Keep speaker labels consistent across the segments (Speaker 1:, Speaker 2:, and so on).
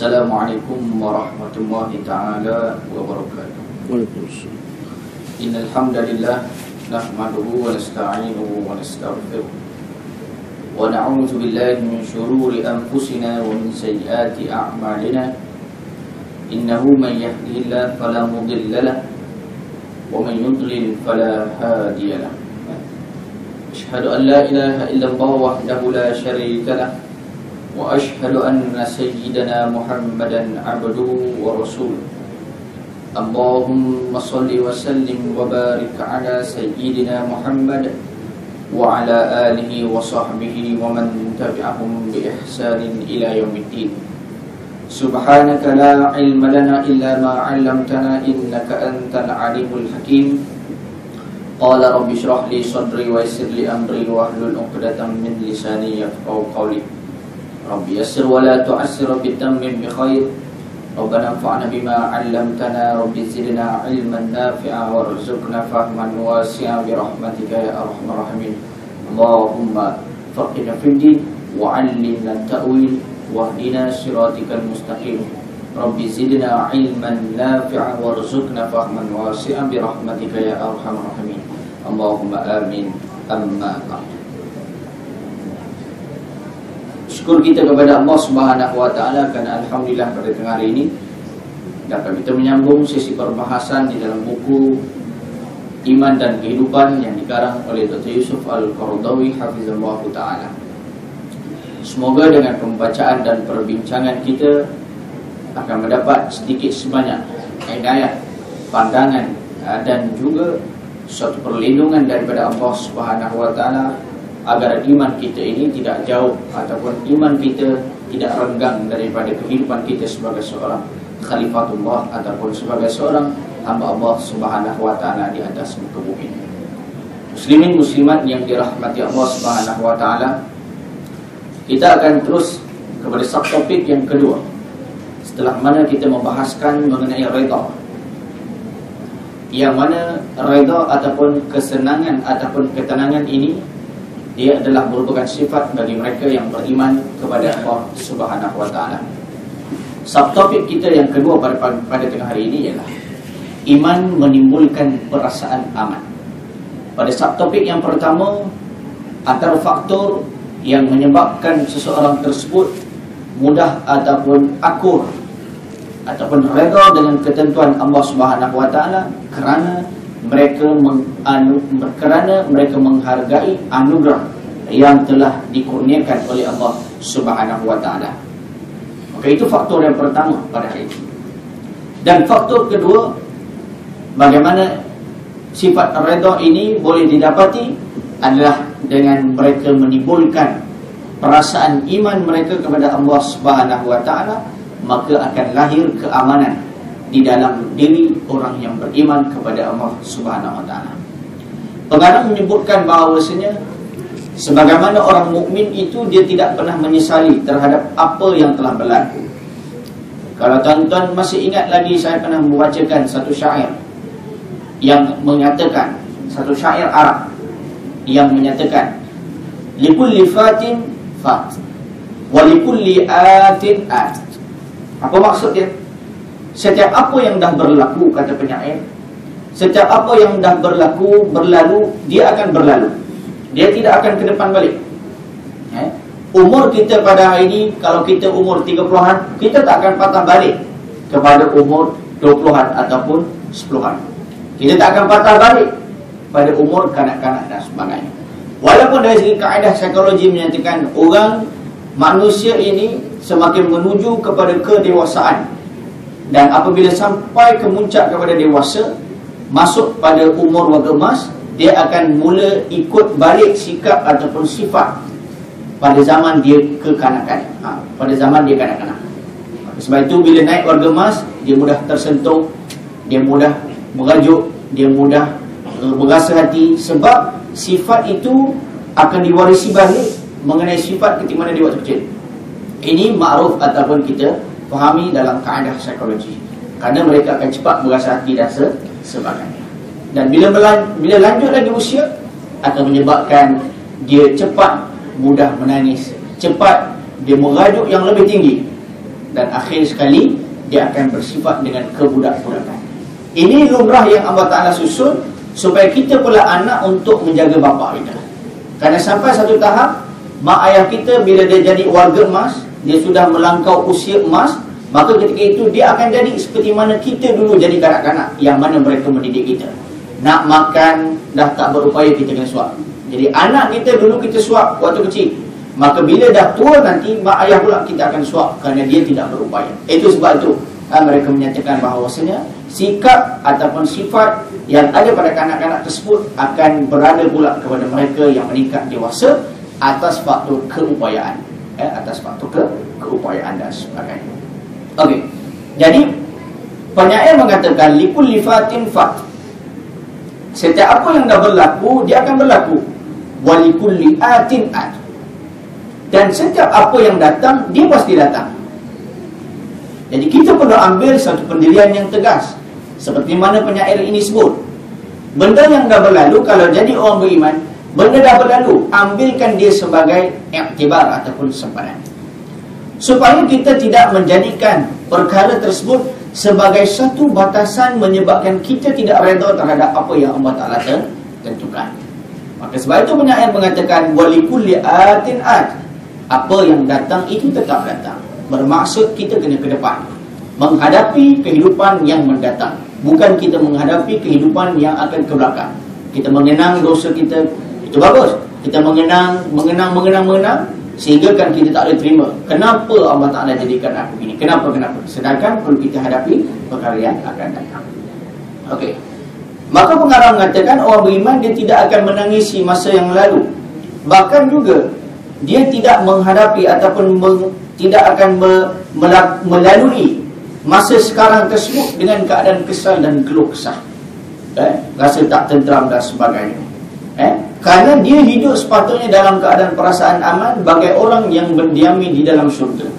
Speaker 1: Assalamualaikum warahmatullahi ta'ala wabarakatuh.
Speaker 2: Waalaikumsalam.
Speaker 1: Innal hamdalillah nahmaduhu wa nasta'inuhu wa nastaghfiruh wa na'udzu billahi min shururi anfusina wa min sayyiati a'malina. Innahu man yahdihillahu fala mudilla lahu wa man yudlil fala hadiya lahu. Asyhadu an la ilaha illallah wahdahu la syarika lahu wa asyhadu anna sayyidana Muhammadan abduhu wa rasuluh. Allahumma salli wa sallim wa barik ala sayyidina Muhammad wa ala alihi wa sahbihi wa man tabi'ahum bi ihsanin ila yaumiddin. Subhanaka la ilma lana illa ma 'allamtana innaka antal alimul hakim. Qala rabbi shrah li sadri wa yassir li amri wa hlul 'uqdatam min lisani yafqahu qawli. Rabbi yassir wa la tu'assir bitammim bi khair. Rabbana anfa'na bima 'allamtana, Rabbi zidna 'ilman nafi'a warzuqna fahman wasi'a bi rahmatika ya arhamar rahimin. Allahumma faqihna fid din wa 'allimna at-ta'wil wahdina siratikal mustaqim. Rabbi zidna 'ilman nafi'a warzuqna fahman wasi'a bi rahmatika ya arhamar rahimin. Allahumma amin. Amma ba'd. Syukur kita kepada Allah Subhanahu wa taala karena alhamdulillah pada tengah hari ini dapat kita menyambung sesi perbahasan di dalam buku Iman dan Kehidupan yang dikarang oleh Dr. Yusuf Al-Qaradawi hafizallahu taala. Semoga dengan pembacaan dan perbincangan kita akan mendapat sedikit sebanyak hidayah, pandangan dan juga suatu perlindungan daripada Allah Subhanahu wa taala agar iman kita ini tidak jauh ataupun iman kita tidak renggang daripada kehidupan kita sebagai seorang khalifatullah ataupun sebagai seorang hamba Allah Subhanahu wa taala di atas muka bumi. Muslimin muslimat yang dirahmati Allah Subhanahu wa taala, kita akan terus kepada subtopik yang kedua. Setelah mana kita membahaskan mengenai redha, yang mana redha ataupun kesenangan ataupun ketenangan ini dia adalah merupakan sifat bagi mereka yang beriman kepada Allah Subhanahu wa taala. Subtopik kita yang kedua pada tengah hari ini ialah iman menimbulkan perasaan aman. Pada subtopik yang pertama, antara faktor yang menyebabkan seseorang tersebut mudah ataupun akur ataupun redha dengan ketentuan Allah Subhanahu wa taala kerana mereka menghargai anugerah yang telah dikurniakan oleh Allah Subhanahu wa taala. Maka itu faktor yang pertama pada hari ini. Dan faktor kedua, bagaimana sifat redha ini boleh didapati adalah dengan mereka menimbulkan perasaan iman mereka kepada Allah Subhanahu wa taala, maka akan lahir keamanan di dalam diri orang yang beriman kepada Allah Subhanahu wa taala. Pengarang menyebutkan bahawasanya sebagaimana orang mukmin itu dia tidak pernah menyesali terhadap apa yang telah berlaku. Kalau tuan-tuan masih ingat lagi, saya pernah membacakan satu syair yang menyatakan, satu syair Arab yang menyatakan likulli fatin fat wa likulli atin at. Apa maksud dia? Setiap apa yang dah berlaku, kata penyair, setiap apa yang dah berlalu, dia akan berlalu. Dia tidak akan ke depan balik. Umur kita pada hari ini, kalau kita umur 30-an, kita tak akan patah balik kepada umur 20-an ataupun 10-an. Kita tak akan patah balik pada umur kanak-kanak dan sebagainya. Walaupun dari segi kaedah psikologi menyatakan orang manusia ini semakin menuju kepada kedewasaan, dan apabila sampai ke muncak kepada dewasa, masuk pada umur warga emas, dia akan mula ikut balik sikap ataupun sifat pada zaman dia kekanak-kanak, pada zaman dia kanak-kanak. Sebab itu bila naik warga emas, dia mudah tersentuh, dia mudah merajuk, dia mudah berasa hati, sebab sifat itu akan diwarisi balik mengenai sifat ketika mana dia waktu kecil. Ini ma'ruf ataupun kita fahami dalam kaedah psikologi, kerana mereka akan cepat berasa hati dan sebagainya. Dan bila lanjut lagi usia, akan menyebabkan dia cepat mudah menangis, cepat dia merajuk yang lebih tinggi. dan akhir sekali dia akan bersifat dengan kebudak-budakan. Ini lumrah yang Allah Ta'ala susun supaya kita pula anak untuk menjaga bapa kita. Kerana sampai satu tahap, mak ayah kita bila dia jadi warga emas, dia sudah melangkau usia emas, maka ketika itu dia akan jadi seperti mana kita dulu jadi kanak-kanak, yang mana mereka mendidik kita. Nak makan dah tak berupaya, kita kena suap. Jadi anak kita dulu kita suap waktu kecil, maka bila dah tua nanti mak ayah pula kita akan suap kerana dia tidak berupaya. Itu sebab itu mereka menyatakan bahawasanya sikap ataupun sifat yang ada pada kanak-kanak tersebut akan berada pula kepada mereka yang meningkat dewasa atas faktor keupayaan, atas faktor keupayaan dan sebagainya. Okey. Jadi penyair mengatakan likulli fatin fat. Setiap apa yang dah berlaku dia akan berlaku. Walikulli atin at. Dan setiap apa yang datang dia pasti datang. Jadi kita perlu ambil satu pendirian yang tegas, seperti mana penyair ini sebut. Benda yang dah berlalu, kalau jadi orang beriman, benda dah berlalu, ambilkan dia sebagai iktibar ataupun sempadan, supaya kita tidak menjadikan perkara tersebut sebagai satu batasan menyebabkan kita tidak redha terhadap apa yang Allah Ta'ala tentukan. Maka sebab itu penyair mengatakan walikulli atin at. Apa yang datang itu tetap datang. Bermaksud kita kena ke depan, menghadapi kehidupan yang mendatang, bukan kita menghadapi kehidupan yang akan ke belakang. Kita mengenang dosa kita, itu bagus. Kita mengenang, sehingga kan kita tak boleh terima. Kenapa Allah Ta'ala jadikan aku begini? Kenapa? Sedangkan perlu kita hadapi perkara yang akan datang. Okey. Maka pengarang mengatakan orang beriman dia tidak akan menangisi masa yang lalu. Bahkan juga dia tidak menghadapi ataupun tidak akan melalui masa sekarang tersebut dengan keadaan kesal dan keluh kesah, rasa tak tenteram dan sebagainya. Kerana dia hidup sepatutnya dalam keadaan perasaan aman bagai orang yang berdiami di dalam syurga.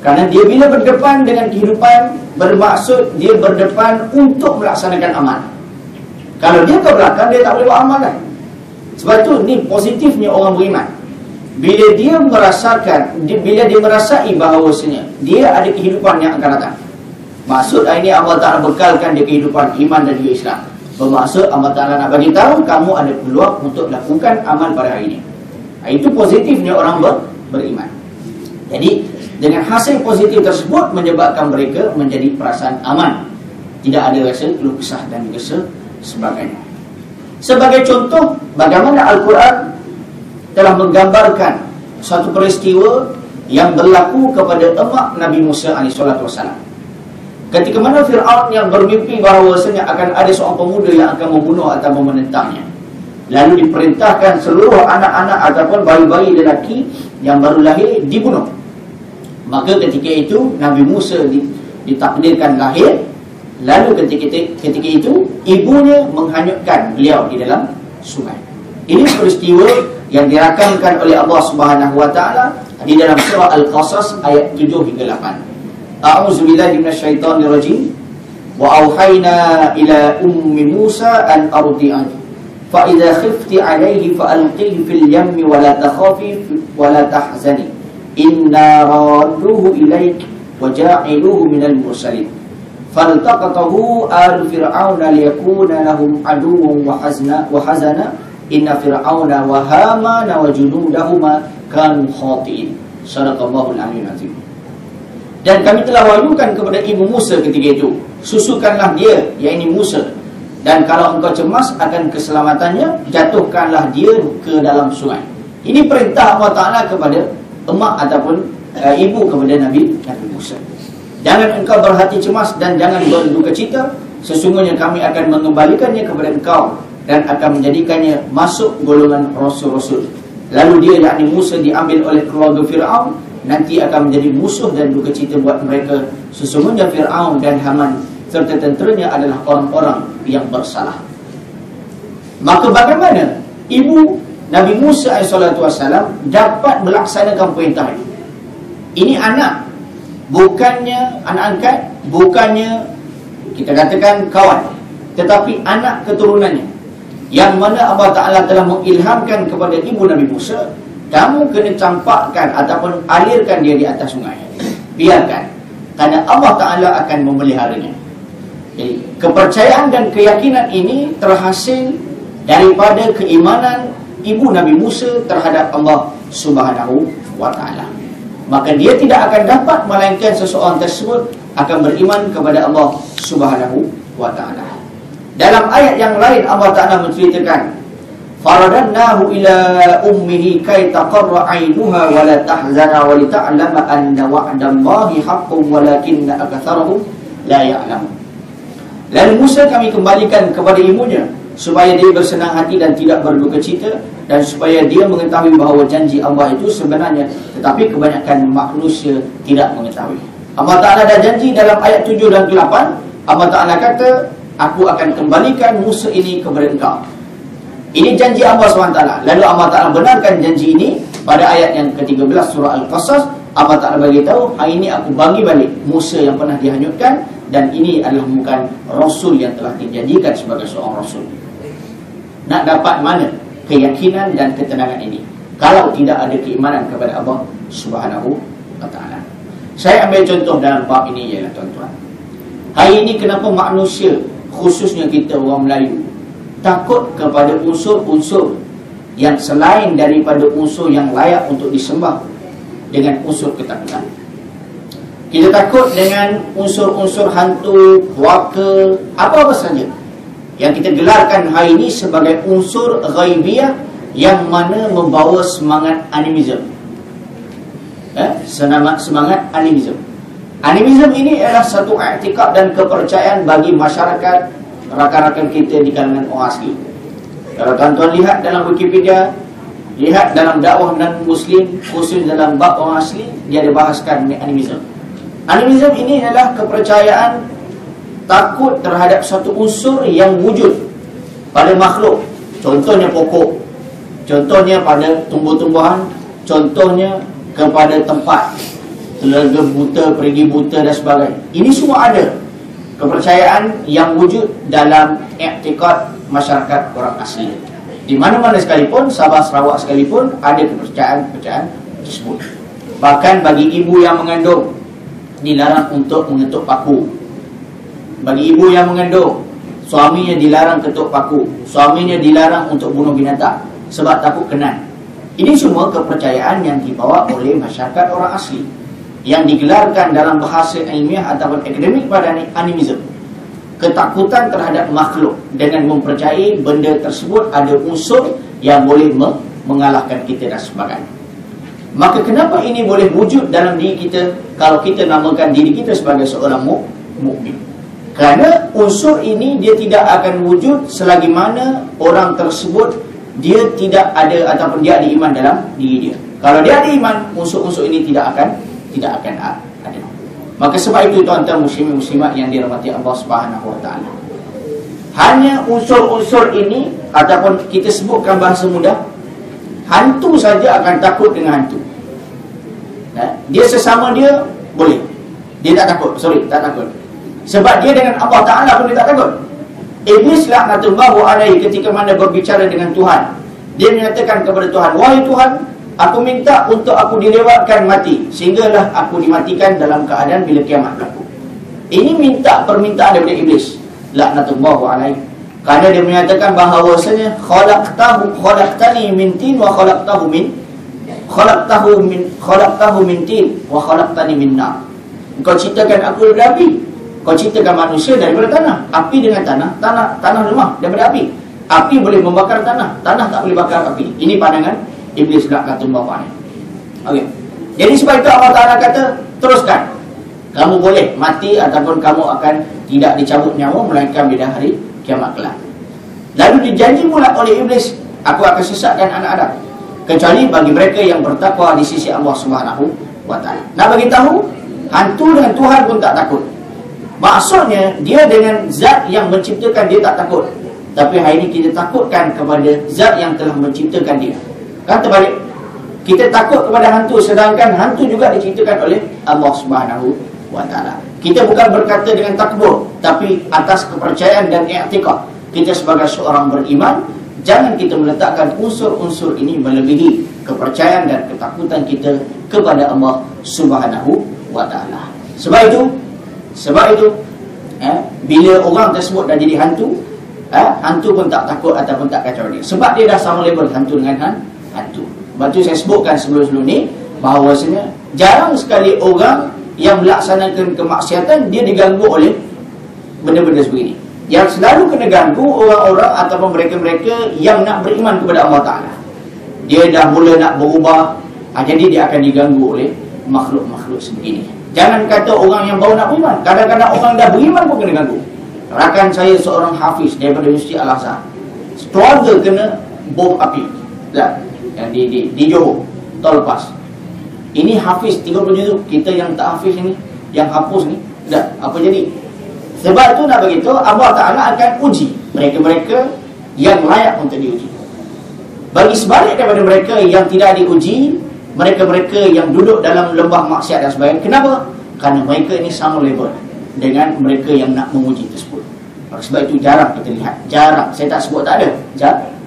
Speaker 1: Kerana dia bila berdepan dengan kehidupan, bermaksud dia berdepan untuk melaksanakan amal. Kalau dia ke belakang, dia tak boleh buat amal kan. Sebab tu ni positifnya orang beriman. Bila dia merasakan, bila dia merasai bahawasanya dia ada kehidupan yang akan datang. Maksud ini Allah Ta'ala bekalkan dia kehidupan iman dan juga Islam. Bermaksud Allah Ta'ala nak bagi tahu kamu ada peluang untuk lakukan amal pada hari ini. Itu positifnya orang beriman. Jadi dengan hasil positif tersebut menyebabkan mereka menjadi perasaan aman, tidak ada rasa keluh kesah dan juga sebagainya. Sebagai contoh, bagaimana Al-Quran telah menggambarkan satu peristiwa yang berlaku kepada emak Nabi Musa AS. Ketika mana Fir'aun yang bermimpi bahawasanya akan ada seorang pemuda yang akan membunuh atau menentangnya, lalu diperintahkan seluruh anak-anak ataupun bayi-bayi lelaki yang baru lahir dibunuh. Maka ketika itu Nabi Musa ditakdirkan lahir. Lalu ketika itu ibunya menghanyutkan beliau di dalam sungai. Ini peristiwa yang dirakamkan oleh Allah Subhanahu wa taala di dalam surah Al-Qasas ayat 7 hingga 8. A'udzubillahi minasyaitonir rajim. Wa auhayna ila ummi Musa an ardi'ahu fa idza khifti 'alayhi fa alqihi fil yammi wa la takhafi wa la tahzani inna radduhu ilayk wa ja'iluhu minal mursalin. Faltaqatahu al fir'auna liyakuna lahum aduwwan wa hazana inna fir'auna wa hamana wa junudahuma kanu khatiin. Sadaqallahul aliyyul azim. Dan kami telah wahyukan kepada ibu Musa ketika itu, susukanlah dia, yakni Musa, dan kalau engkau cemas akan keselamatannya, jatuhkanlah dia ke dalam sungai. Ini perintah Allah Ta'ala kepada emak ataupun ibu kepada Nabi Musa. Jangan engkau berhati cemas dan jangan berduka cita. Sesungguhnya kami akan mengembalikannya kepada engkau dan akan menjadikannya masuk golongan rasul-rasul. Lalu dia, yakni Musa, diambil oleh keluarga Fir'aun. Nanti akan menjadi musuh dan duka cita buat mereka. Sesungguhnya Fir'aun dan Haman serta tenteranya adalah orang-orang yang bersalah. Maka bagaimana ibu Nabi Musa AS dapat melaksanakan perintah ini? Ini anak, bukannya anak angkat, bukannya kita katakan kawan, tetapi anak keturunannya, yang mana Allah Ta'ala telah mengilhamkan kepada ibu Nabi Musa, kamu kena campakkan ataupun alirkan dia di atas sungai. biarkan, kerana Allah Ta'ala akan memeliharanya. Jadi kepercayaan dan keyakinan ini terhasil daripada keimanan ibu Nabi Musa terhadap Allah Subhanahu wa Ta'ala. Maka dia tidak akan dapat melainkan seseorang tersebut akan beriman kepada Allah Subhanahu wa Ta'ala. Dalam ayat yang lain Allah Ta'ala menceritakan, faradannahu ila ummihi kay taqarra 'ainuha wa la tahzana wa li ta'lama anna wa'dallahi haqqun walakinna aktsarahum la ya'lamun. Lalu Musa kami kembalikan kepada ibunya supaya dia bersenang hati dan tidak berduka cita, dan supaya dia mengetahui bahawa janji Allah itu sebenarnya, tetapi kebanyakan manusia tidak mengetahui. Allah Ta'ala dah janji dalam ayat 7 dan 8. Allah Ta'ala kata, aku akan kembalikan Musa ini kepada engkau. Ini janji Allah SWT. Lalu Allah Ta'ala benarkan janji ini pada ayat yang ke-13 surah Al-Qasas. Allah Ta'ala beritahu, hari ini aku bagi balik Musa yang pernah dihanyutkan, dan ini adalah bukan Rasul yang telah dijadikan sebagai seorang Rasul. Nak dapat mana keyakinan dan ketenangan ini kalau tidak ada keimanan kepada Allah Subhanahu wa Ta'ala? Saya ambil contoh dalam bab ini ialah, tuan-tuan, hari ini kenapa manusia, khususnya kita orang Melayu, takut kepada unsur-unsur yang selain daripada unsur yang layak untuk disembah dengan unsur ketakutan. Kita takut dengan unsur-unsur hantu, waka, apa-apa saja yang kita gelarkan hari ini sebagai unsur ghaibiyah yang mana membawa semangat animism. Semangat animism. Animism ini adalah satu i'tikad dan kepercayaan bagi masyarakat, rakan-rakan kita di kalangan orang asli. Kalau tuan-tuan lihat dalam Wikipedia, lihat dalam dakwah non-Muslim, khusus dalam bab orang asli, dia ada bahaskan animism. Animism ini adalah kepercayaan takut terhadap satu unsur yang wujud pada makhluk. Contohnya pokok, contohnya pada tumbuh-tumbuhan, contohnya kepada tempat, telaga buta, perigi buta dan sebagainya. Ini semua ada kepercayaan yang wujud dalam i'tikad masyarakat orang asli. Di mana-mana sekalipun, Sabah Sarawak sekalipun, ada kepercayaan-kepercayaan tersebut. Bahkan bagi ibu yang mengandung, dilarang untuk mengetuk paku. Bagi ibu yang mengandung, suaminya dilarang ketuk paku, suaminya dilarang untuk bunuh binatang sebab takut kenan. Ini semua kepercayaan yang dibawa oleh masyarakat orang asli, yang digelarkan dalam bahasa ilmiah ataupun akademik pada animism. Ketakutan terhadap makhluk dengan mempercayai benda tersebut ada unsur yang boleh mengalahkan kita dan sebagainya. Maka kenapa ini boleh wujud dalam diri kita kalau kita namakan diri kita sebagai seorang mukmin? Kerana unsur ini dia tidak akan wujud selagi mana orang tersebut dia tidak ada ataupun dia ada iman dalam diri dia. Kalau dia ada iman, unsur-unsur ini tidak akan ada. Maka sebab itu tuan-tuan muslimin muslimat yang dirahmati Allah Subhanahu wa Ta'ala, hanya unsur-unsur ini ataupun kita sebutkan bahasa mudah, hantu saja akan takut dengan hantu. Dia sesama dia boleh, dia tak takut, tak takut. Sebab dia dengan Allah Ta'ala pun dia tak takut. Iblis laknatullahu alaihi ketika mana berbicara dengan Tuhan, dia menyatakan kepada Tuhan, wahai Tuhan, aku minta untuk aku dilewatkan mati, sehinggalah aku dimatikan dalam keadaan bila kiamat berlaku. Ini minta permintaan daripada Iblis laknatullahu alaihi, kerana dia menyatakan bahawasanya khalaqtani min tin wa khalaqtahu min tin wa khalaqtani min nar. Engkau ciptakan aku daripada api, kau ciptakan manusia daripada tanah. Api dengan tanah lemah daripada api. Api boleh membakar tanah tak boleh bakar api. Ini pandangan Iblis laknatullahu alaihi. Okey. Jadi sebab itu Allah Ta'ala kata, teruskan, kamu boleh mati ataupun kamu akan tidak dicabut nyawa melainkan pada hari kiamat kelak. Lalu dijanji pula oleh Iblis, aku akan sesatkan anak Adam kecuali bagi mereka yang bertakwa di sisi Allah Subhanahu wa Ta'ala. Nak bagi tahu, hantu dengan Tuhan pun tak takut. Maksudnya dia dengan zat yang menciptakan dia tak takut, tapi hari ini kita takutkan kepada zat yang telah menciptakan dia. Kan terbalik, kita takut kepada hantu sedangkan hantu juga diciptakan oleh Allah Subhanahu wa Ta'ala. Kita bukan berkata dengan takbur, tapi atas kepercayaan dan i'tikad kita sebagai seorang beriman. Jangan kita meletakkan unsur-unsur ini melebihi kepercayaan dan ketakutan kita kepada Allah Subhanahu wa ta'ala. Sebab itu bila orang tersebut dah jadi hantu, hantu pun tak takut ataupun tak kacau dia, sebab dia dah sama level hantu dengan hantu. Sebab tu saya sebutkan sebelum ni bahawasanya jarang sekali orang yang melaksanakan kemaksiatan dia diganggu oleh benda-benda sebegini. Yang selalu kena ganggu orang-orang ataupun mereka-mereka yang nak beriman kepada Allah Ta'ala. Dia dah mula nak berubah, jadi dia akan diganggu oleh makhluk-makhluk sebegini. Jangan kata orang yang baru nak beriman, kadang-kadang orang dah beriman pun kena ganggu. Rakan saya seorang hafiz daripada Universiti Al-Azhar, keluarga kena bom api yang di Johor tahun lepas. Ini hafiz 30 juzuk, kita yang tak hafiz ni, yang hapus ni, apa jadi? Sebab tu nak begitu, Allah Ta'ala akan uji mereka-mereka yang layak untuk diuji. Bagi sebalik daripada mereka yang tidak diuji, mereka-mereka yang duduk dalam lembah maksiat dan sebagainya. Kenapa? Kerana mereka ini sama level dengan mereka yang nak menguji tersebut. Sebab itu jarang kita lihat, jarang, saya tak sebut tak ada,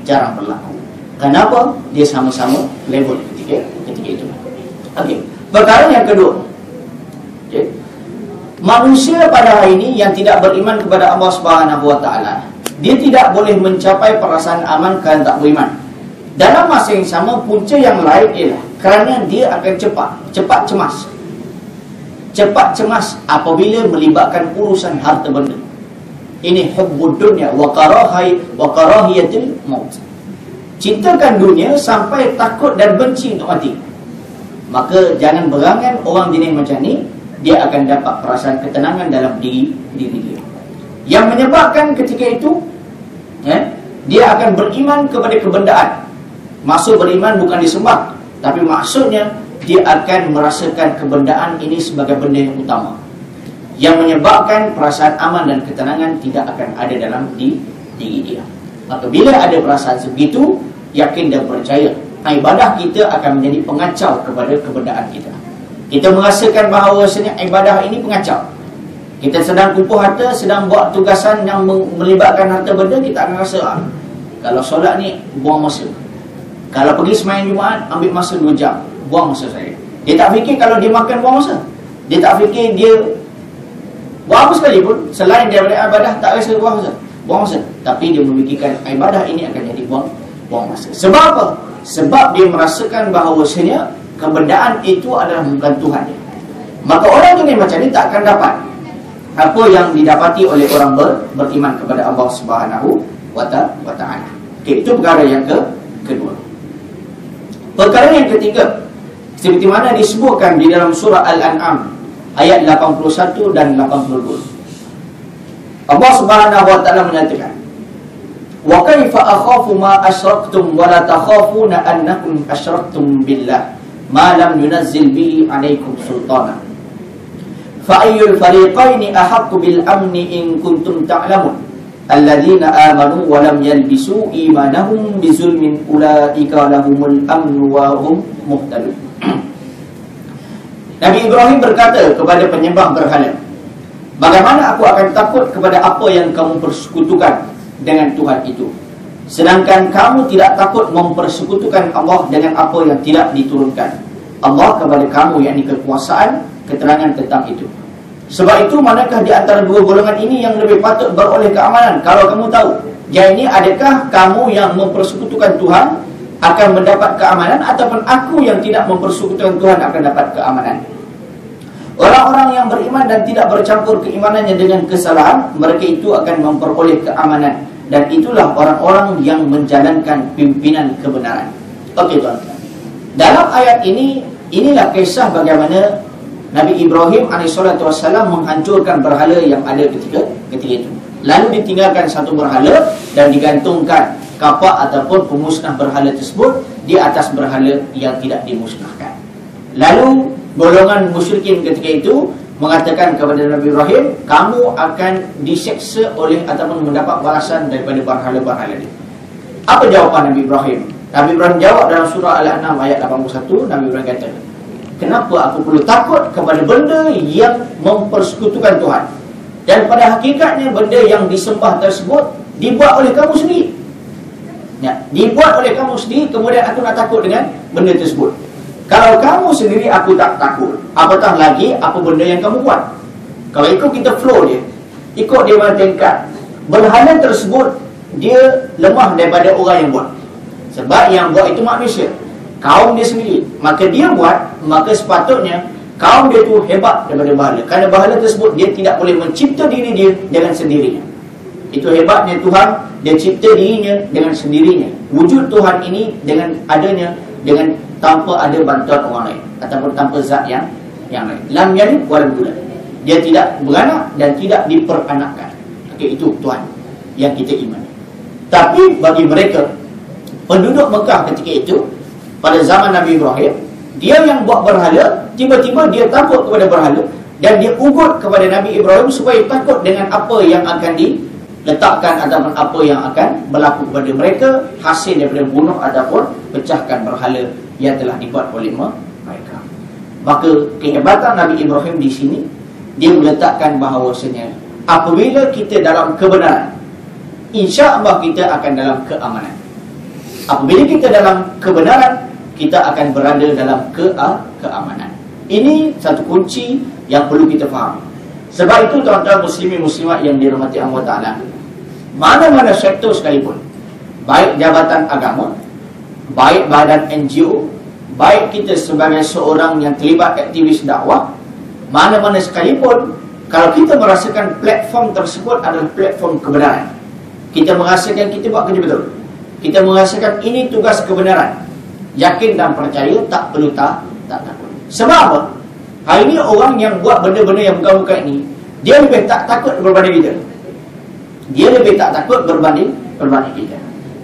Speaker 1: jarang berlaku. Kenapa? Dia sama-sama level ketika itu. Okey. Perkara yang kedua, manusia pada hari ini yang tidak beriman kepada Allah Subhanahu Wa Taala, dia tidak boleh mencapai perasaan aman kerana tak beriman. Dalam masa yang sama, punca yang lain ialah kerana dia akan cepat cemas apabila melibatkan urusan harta benda. Ini hubbud dunya wa karahiyatul maut. Cintakan dunia sampai takut dan benci untuk mati. Maka jangan berangan orang jenis macam ni, dia akan dapat perasaan ketenangan dalam diri dia. Yang menyebabkan ketika itu dia akan beriman kepada kebendaan. Maksud beriman bukan disembah, tapi maksudnya dia akan merasakan kebendaan ini sebagai benda yang utama, yang menyebabkan perasaan aman dan ketenangan tidak akan ada dalam diri dia. Maka bila ada perasaan sebegitu, yakin dan percaya, ibadah kita akan menjadi pengacau kepada kebendaan kita. Kita merasakan bahawasanya ibadah ini pengacau. Kita sedang kumpul harta, sedang buat tugasan yang melibatkan harta benda, kita akan rasa kalau solat ni buang masa, kalau pergi sembahyang Jumaat ambil masa 2 jam, buang masa saya. Dia tak fikir kalau dia makan buang masa. Dia tak fikir dia buat apa sekali pun selain daripada ibadah, tak rasa buang masa. Tapi dia memikirkan ibadah ini akan jadi buang masa. Sebab apa? Sebab dia merasakan bahawasanya kebendaan itu adalah bukan Tuhan dia. Maka orang jenis macam ni tak akan dapat apa yang didapati oleh orang beriman kepada Allah Subhanahu wa Ta'ala. Okey, itu perkara yang kedua. Perkara yang ketiga, seperti mana disebutkan di dalam surah Al-An'am ayat 81 dan 82. Allah Subhanahu wa Ta'ala menyatakan, "Wa kaifa akhafu ma asyraktum wa la takhafuna annakum asyraktum billah ma lam yunazzil bihi 'alaikum sultana. Fa ayyul fariqaini ahaqqu bil amni in kuntum ta'lamun. Alladzina amanu wa lam yalbisu imanahum bizulmin ulaika lahumul amnu wa hum muhtadun." Nabi Ibrahim berkata kepada penyembah berhala, "Bagaimana aku akan takut kepada apa yang kamu persekutukan dengan Tuhan itu, sedangkan kamu tidak takut mempersekutukan Allah dengan apa yang tidak diturunkan Allah kepada kamu, yakni kekuasaan, keterangan tentang itu. Sebab itu, manakah di antara dua golongan ini yang lebih patut beroleh keamanan? Kalau kamu tahu, yakni adakah kamu yang mempersekutukan Tuhan akan mendapat keamanan, ataupun aku yang tidak mempersekutukan Tuhan akan dapat keamanan?" Orang-orang yang beriman dan tidak bercampur keimanannya dengan kesalahan, mereka itu akan memperoleh keamanan. Dan itulah orang-orang yang menjalankan pimpinan kebenaran. Okey tuan-tuan, dalam ayat ini, inilah kisah bagaimana Nabi Ibrahim AS menghancurkan berhala yang ada ketika itu. Lalu ditinggalkan satu berhala dan digantungkan kapak ataupun pemusnah berhala tersebut di atas berhala yang tidak dimusnahkan. Lalu golongan musyrikin ketika itu mengatakan kepada Nabi Ibrahim, kamu akan diseksa oleh ataupun mendapat balasan daripada berhala-berhala ini. Apa jawapan Nabi Ibrahim? Nabi Ibrahim jawab dalam surah Al-An'am ayat 81. Nabi Ibrahim kata, "Kenapa aku perlu takut kepada benda yang mempersekutukan Tuhan? Dan pada hakikatnya benda yang disembah tersebut dibuat oleh kamu sendiri. Ya, dibuat oleh kamu sendiri, kemudian aku nak takut dengan benda tersebut." Kalau kamu sendiri aku tak takut, apatah lagi apa benda yang kamu buat. Kalau ikut kita flow dia, ikut dia pada tingkat, berhala tersebut dia lemah daripada orang yang buat. Sebab yang buat itu manusia, kaum dia sendiri. Maka dia buat, maka sepatutnya kaum dia tu hebat daripada berhala. Kerana berhala tersebut dia tidak boleh mencipta diri dia dengan sendirinya. Itu hebatnya Tuhan, dia cipta dirinya dengan sendirinya. Wujud Tuhan ini dengan adanya, dengan tanpa ada bantuan orang lain ataupun tanpa zat yang lain. Lam yalid wa lam yulad. Dia tidak beranak dan tidak diperanakkan. Okey, itu Tuhan yang kita imani. Tapi bagi mereka penduduk Mekah ketika itu, pada zaman Nabi Ibrahim, dia yang buat berhala, tiba-tiba dia takut kepada berhala dan dia ugut kepada Nabi Ibrahim supaya takut dengan apa yang akan diletakkan ataupun apa yang akan berlaku kepada mereka hasil daripada bunuh ataupun pecahkan berhala yang telah dibuat oleh mereka. Maka kehebatan Nabi Ibrahim di sini, dia meletakkan bahawasanya apabila kita dalam kebenaran, insya-Allah kita akan dalam keamanan. Apabila kita dalam kebenaran, kita akan berada dalam keamanan. Ini satu kunci yang perlu kita faham. Sebab itu tuan-tuan muslimin muslimat yang dirahmati Allah Ta'ala, mana-mana sektor sekalipun, baik jabatan agama, baik badan NGO, baik kita sebagai seorang yang terlibat aktivis dakwah, mana-mana sekalipun, kalau kita merasakan platform tersebut adalah platform kebenaran, kita merasakan kita buat kerja betul, kita merasakan ini tugas kebenaran, yakin dan percaya, tak perlu tak takut. Sebab apa? Hari ini orang yang buat benda-benda yang bukan-bukan ini, dia lebih tak takut berbanding kita. Dia lebih tak takut berbanding kita.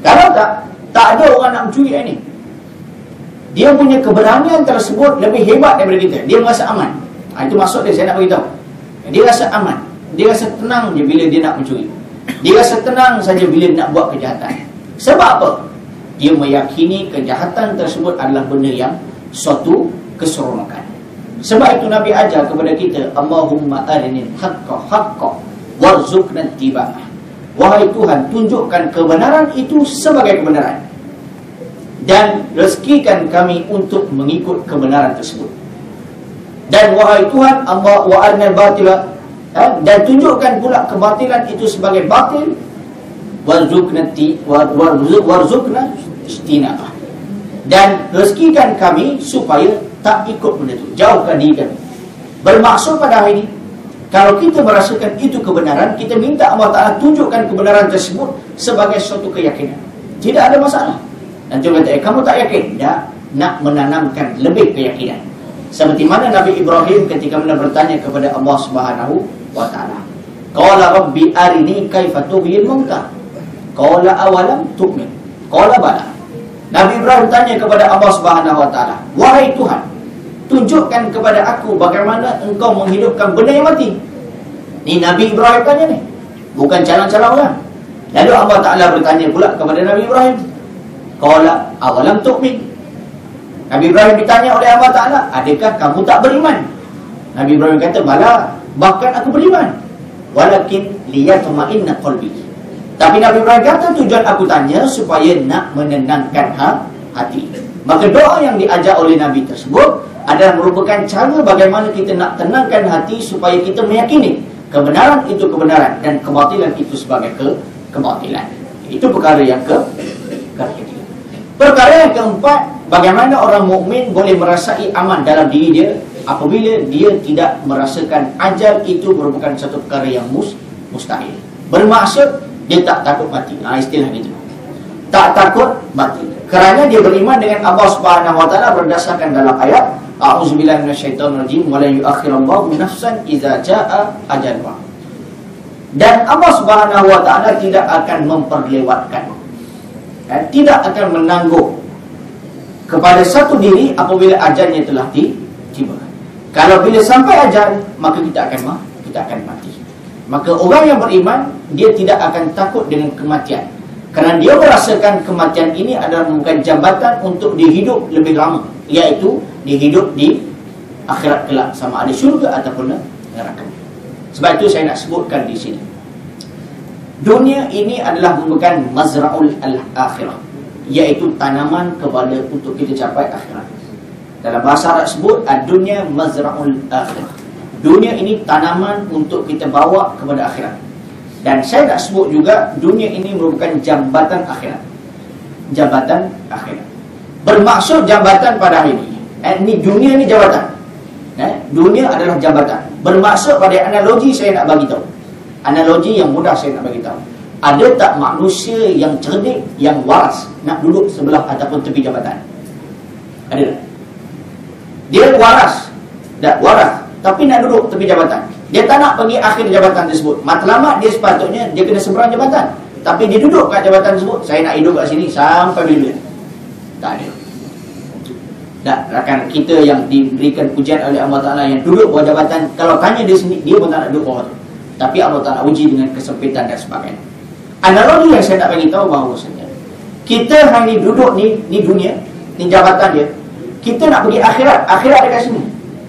Speaker 1: Kalau tak ada orang nak mencuri ini, dia punya keberanian tersebut lebih hebat daripada kita. Dia merasa aman. Itu maksud dia, saya nak beritahu. Dia rasa aman, dia rasa tenang je bila dia nak mencuri, dia rasa tenang saja bila dia nak buat kejahatan. Sebab apa? Dia meyakini kejahatan tersebut adalah benda yang suatu keseronokan. Sebab itu Nabi ajar kepada kita, Allahumma arinil haqqa haqqa warzuqna ittiba'ah. Wahai Tuhan, tunjukkan kebenaran itu sebagai kebenaran dan rezekikan kami untuk mengikut kebenaran tersebut. Dan wahai Tuhan, Allah wa arinal batila, dan tunjukkan pula kebatilan itu sebagai batil, warzuqna istinabah, dan rezekikan kami supaya tak ikut benda itu, jauhkan diri kami. Bermaksud pada hari ini, kalau kita merasakan itu kebenaran, kita minta Allah Ta'ala tunjukkan kebenaran tersebut sebagai suatu keyakinan. Tidak ada masalah. Dan dia kata, kamu tak yakin? Tak, nak menanamkan lebih keyakinan. Seperti mana Nabi Ibrahim ketika bertanya kepada Allah Subhanahu wa Ta'ala, qala rabbi arini kaifa tuhyil mauta, qala awalam tu'min, qala bala. Nabi Ibrahim tanya kepada Allah Subhanahu wa Ta'ala, wahai Tuhan, tunjukkan kepada aku bagaimana engkau menghidupkan benda yang mati. Ni Nabi Ibrahim tanya ni, bukan calon-calon orang. Lalu Allah Ta'ala bertanya pula kepada Nabi Ibrahim, qala awalam tu'min. Nabi Ibrahim ditanya oleh Allah Ta'ala, adakah kamu tak beriman? Nabi Ibrahim kata, bala, bahkan aku beriman, walakin liyatma'inna qalbi. Tapi Nabi Ibrahim kata, tujuan aku tanya supaya nak menenangkan hati. Maka doa yang diajar oleh Nabi tersebut adalah merupakan cara bagaimana kita nak tenangkan hati supaya kita meyakini kebenaran itu kebenaran dan kebatilan itu sebagai kebatilan. Itu perkara yang ketiga. Perkara yang keempat, bagaimana orang mukmin boleh merasai aman dalam diri dia apabila dia tidak merasakan ajal itu merupakan satu perkara yang mustahil. Bermaksud dia tak takut mati. Istilah itu. Tak takut mati. Kerana dia beriman dengan Allah Subhanahu wa Ta'ala berdasarkan dalam ayat A'udzubillahi minasyaitonirrajim wa la yu'akhirullahu nafsan idza jaa ajaluha. Dan Allah Subhanahu wa Ta'ala tidak akan memperlewatkan, tidak akan menangguh kepada satu diri apabila ajalnya telah tiba. Kalau bila sampai ajal, maka kita akan mati. Maka orang yang beriman, dia tidak akan takut dengan kematian, kerana dia merasakan kematian ini adalah bukan jambatan untuk dihidup lebih lama, iaitu dihidup di akhirat kelak, sama ada syurga ataupun neraka. Sebab itu saya nak sebutkan di sini, dunia ini adalah merupakan mazra'ul akhirah, iaitu tanaman kepada untuk kita capai akhirat. Dalam bahasa Arab sebut ad-dunya mazra'ul akhirah. Dunia ini tanaman untuk kita bawa kepada akhirat. Dan saya nak sebut juga dunia ini merupakan jambatan akhirat. Jambatan akhirat. Bermaksud jambatan pada hari ini. Ini dunia ini jabatan. Dunia adalah jambatan. Bermaksud pada analogi saya nak bagi tahu. Analogi yang mudah saya nak bagi tahu. Ada tak manusia yang cerdik, yang waras nak duduk sebelah ataupun tepi jambatan? Ada tak? Dia waras, tak waras, tapi nak duduk tepi jabatan. Dia tak nak pergi akhir jabatan tersebut. Matlamat dia sepatutnya dia kena seberang jabatan, tapi dia duduk kat jabatan tersebut. Saya nak hidup kat sini sampai bila? Tak ada. Tak, rakan kita yang diberikan pujian oleh Allah Ta'ala yang duduk bawah jabatan, kalau tanya dia sendiri, dia pun tak nak duduk bawah tu. Tapi Allah Ta'ala uji dengan kesempitan dan sebagainya. Analogi yang saya nak bagi tahu bahawa kita hanya duduk ni dunia, ni jabatan dia. Kita nak pergi akhirat, akhirat dekat sini.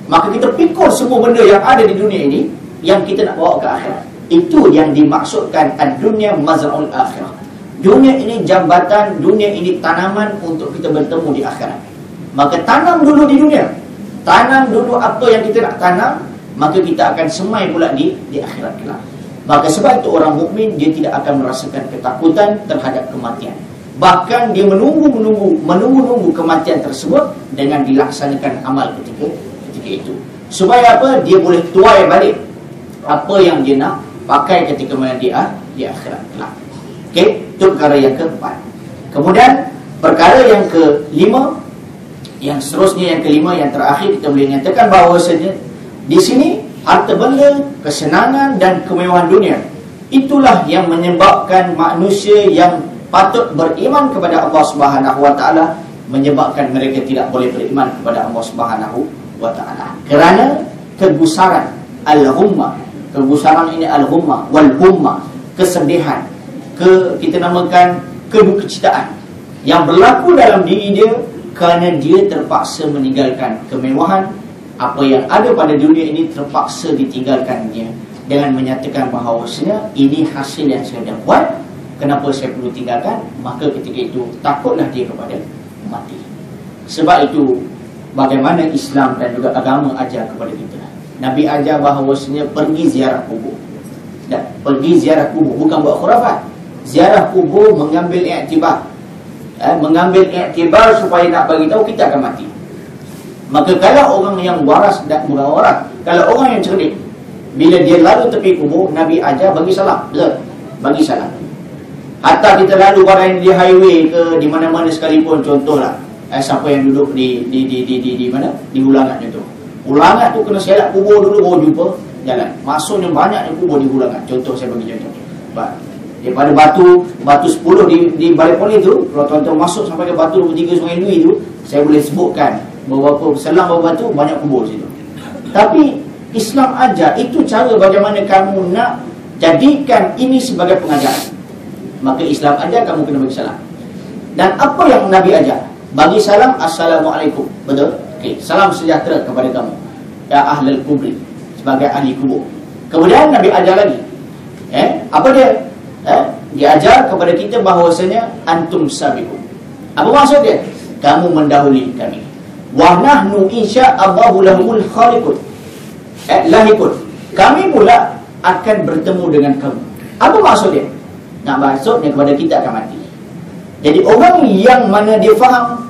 Speaker 1: Maka kita pikul semua benda yang ada di dunia ini yang kita nak bawa ke akhirat. Itu yang dimaksudkan ad-dunya mazra'ul akhirah. Dunia ini jambatan, dunia ini tanaman untuk kita bertemu di akhirat. Maka tanam dulu di dunia. Tanam dulu apa yang kita nak tanam, maka kita akan semai pula di akhirat kelak. Maka sebab itu orang mukmin dia tidak akan merasakan ketakutan terhadap kematian. Bahkan dia menunggu kematian tersebut dengan dilaksanakan amal ketika itu. Supaya apa? Dia boleh tuai balik apa yang dia nak pakai ketika mana dia di akhirat kelak. Okey, itu perkara yang keempat. Kemudian perkara yang kelima, yang seterusnya yang kelima, yang terakhir, kita boleh nyatakan bahawasanya di sini harta benda, kesenangan dan kemewahan dunia itulah yang menyebabkan manusia yang patut beriman kepada Allah Subhanahu wa taala menyebabkan mereka tidak boleh beriman kepada Allah Subhanahu wa taala. Kerana kegusaran al-ghummah. Kegusaran ini al-ghummah wal hummah, kesedihan, kita namakan kedukcitaan yang berlaku dalam diri dia kerana dia terpaksa meninggalkan kemewahan. Apa yang ada pada dunia ini terpaksa ditinggalkannya dengan menyatakan bahawasanya ini hasil yang saya dah buat, kenapa saya perlu tinggalkan? Maka ketika itu takutlah dia kepada mati. Sebab itu bagaimana Islam dan juga agama ajar kepada kita. Nabi ajar bahawasanya pergi ziarah kubur. Dan pergi ziarah kubur bukan buat khurafat. Ziarah kubur mengambil iktibar. Mengambil iktibar supaya nak bagi tahu kita akan mati. Maka kalau orang yang waras dan bukan waras, kalau orang yang cerdik, bila dia lalu tepi kubur, Nabi ajar bagi salam. Betul? Bagi salam. Hatta kita lalu barang di highway ke di mana-mana sekalipun, contohlah siapa yang duduk di mana? Di Ulangat contoh. Ulangat tu kena selak kubur dulu baru jumpa jalan. Maksudnya banyaknya kubur di Ulangat. Contoh saya bagi contoh. Daripada batu 10 di Balai Polis tu, kalau tuan-tuan masuk sampai ke batu 23 Sungai Dui tu, saya boleh sebutkan beberapa selang beberapa batu banyak kubur situ. Tapi Islam ajar itu cara bagaimana kamu nak jadikan ini sebagai pengajaran. Maka Islam ajar kamu kena bagi salam. Dan apa yang Nabi ajar? Bagi salam, Assalamualaikum. Betul? Okey, salam sejahtera kepada kamu ya ahlul kubri, sebagai ahli kubur. Kemudian Nabi ajar lagi. Apa dia? Dia ajar kepada kita bahawasanya antum sabiqun. Apa maksud dia? Kamu mendahului kami. Wa nahnu insya'allahu lahumul khaliqun. Lahikun. Kami pula akan bertemu dengan kamu. Apa maksud dia? Nak maksudnya kepada kita akan mati. Jadi orang yang mana dia faham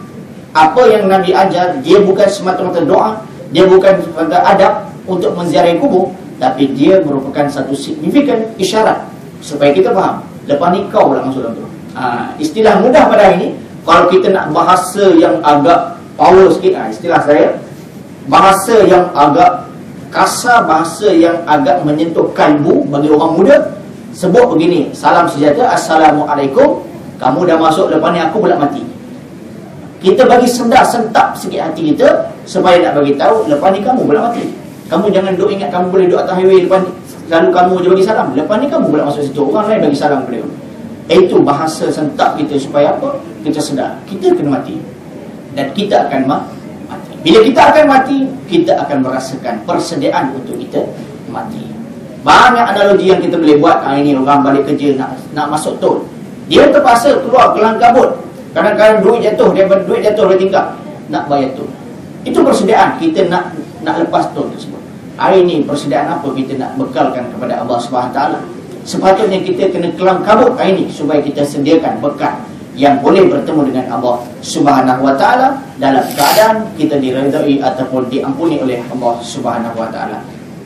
Speaker 1: apa yang Nabi ajar, dia bukan semata-mata doa, dia bukan semata adab untuk menziarahi kubur, tapi dia merupakan satu signifikan isyarat supaya kita faham. Lepas ni kau pula masuk dalam tu. Istilah mudah pada hari ini, kalau kita nak bahasa yang agak power sikit, istilah saya, bahasa yang agak kasar, bahasa yang agak menyentuh kalbu bagi orang muda, sebut begini, salam sejahtera, Assalamualaikum, kamu dah masuk, lepas ni aku pula mati. Kita bagi sentap sikit hati kita supaya nak bagi tahu, lepas ni kamu pula mati. Kamu jangan duk ingat kamu boleh duduk atas highway, lepas ni lalu kamu je bagi salam, lepas ni kamu pula masuk situ, orang lain bagi salam kepada kamu. Itu bahasa sentap kita supaya apa? Kita sedar, kita kena mati. Dan kita akan mati. Bila kita akan mati, kita akan merasakan persediaan untuk kita mati. Banyak analogi yang kita boleh buat. Ini orang balik kerja nak masuk tol, dia terpaksa keluar kelang kabut. Kadang-kadang duit jatuh, dia duit jatuh dari tingkap, nak bayar tol. Itu persediaan kita nak lepas tu tersebut. Hari ini persediaan apa kita nak bekalkan kepada Allah SWT. Sepatutnya kita kena kelam kabut hari ini supaya kita sediakan bekal yang boleh bertemu dengan Allah SWT dalam keadaan kita diridai ataupun diampuni oleh Allah SWT.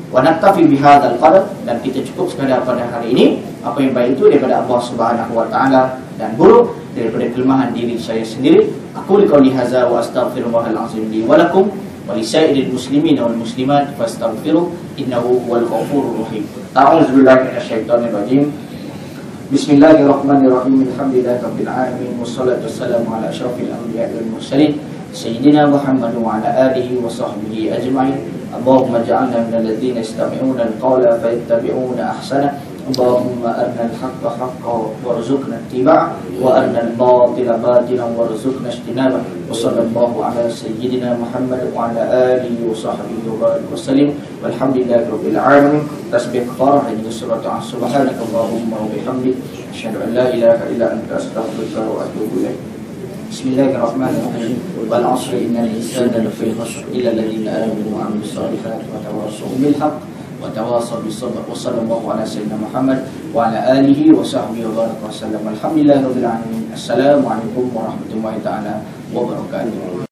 Speaker 1: Wa naktafi bihadzal qadar, dan kita cukup sekadar pada hari ini. Apa yang baik itu daripada Allah SWT dan buruk daripada kelemahan diri saya sendiri. Aku liqauli hadza wa astaghfirullahal azim li wa lakum wa lisairil muslimin wal muslimat fastaghfiruh innahu huwal ghafurur rahim. A'udzu billahi minasyaitonir rajim. Bismillahirrahmanirrahim. Alhamdulillahirabbil alamin wassalatu wassalamu ala asyrafil anbiya'i wal mursalin sayyidina Muhammad wa ala alihi wa sahbihi ajma'in. Allahumma ja'alna minal ladzina yastami'una al-qawla fayattabi'una ahsana. Allahumma arina al-haqqa haqqan warzuqna ittiba'ah wa arina al-batila batilan warzuqna ijtinabah. Wa sallallahu ala sayyidina Muhammad wa ala alihi wa sahbihi wa sallim. Walhamdulillahirabbil alamin. Tasbih kafarah dan surat subhanaka Allahumma wa bihamdik asyhadu an la ilaha illa anta astaghfiruka wa atubu ilaik. Bismillahirrahmanirrahim. Wal 'ashri innal insana lafi khusr illa alladhina amanu wa 'amilus solihati wa tawassaw bil haqq wa tawassaw bis sabr. Wa sallallahu ala sayyidina Muhammad wa ala alihi wa sahbihi wa sallam. Alhamdulillahirabbil alamin. Assalamualaikum warahmatullahi taala wabarakatuh.